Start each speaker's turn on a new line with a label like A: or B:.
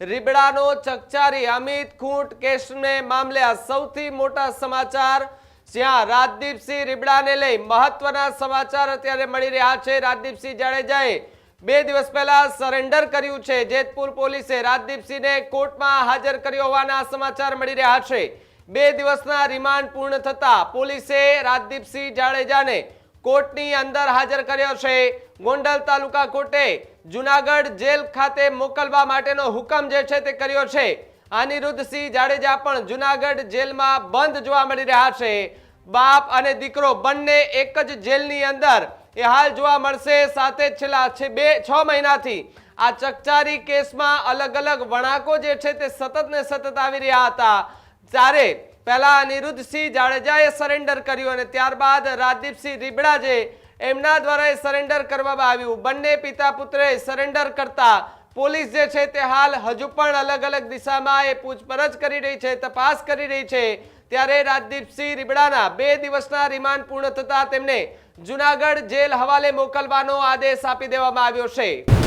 A: રીબડાનો ચકચારી અમિત ખૂંટ કેસને મામલે આ સૌથી મોટા સમાચાર, જ્યાં રાજદીપસિંહ રીબડાને લઈ મહત્વના સમાચાર અત્યારે મળી રહ્યા છે। રાજદીપસિંહ જાડેજાએ 2 દિવસ પહેલા સરેન્ડર કર્યું છે। જેતપુર પોલીસે રાજદીપસિંહને કોર્ટમાં હાજર કર્યો હોવાના સમાચાર મળી રહ્યા છે। 2 દિવસના રિમાન્ડ પૂર્ણ થતા પોલીસે રાજદીપસિંહ જાડેજાને કોર્ટની અંદર હાજર કર્યો છે। ગોંડલ તાલુકા કોર્ટે જૂનાગઢ જેલ ખાતે મોકલવા માટેનો હુકમ જે છે તે કર્યો છે। અનિરુદ્ધસિંહ જાડેજા પણ જૂનાગઢ જેલમાં બંધ જોવા મળી રહ્યા છે। બાપ અને દીકરો બંને એક જ જેલની અંદર એ હાલ જોવા મળશે। સાથે છેલ્લા 6 મહિનાથી આ ચકચારી કેસમાં અલગ અલગ વણાકો જે છે તે સતત ને સતત આવી રહ્યા હતા। ત્યારે પહેલા અનિરુદ્ધસિંહ જાડેજાએ સરેન્ડર કર્યું અને ત્યારબાદ રાજદીપસિંહ રીબડા જે એમના દ્વારા સરેન્ડર કરવામાં આવ્યું। બંને પિતા પુત્રે સરેન્ડર કરતા પોલીસ જે છે તે હાલ હજુ પણ અલગ અલગ દિશામાં એ પૂછપરછ કરી રહી છે, તપાસ કરી રહી છે। ત્યારે રાજદીપસિંહ રીબડાના 2 દિવસના રિમાન્ડ પૂર્ણ થતા તેમને જૂનાગઢ જેલ હવાલે મોકલવાનો આદેશ આપી દેવામાં આવ્યો છે।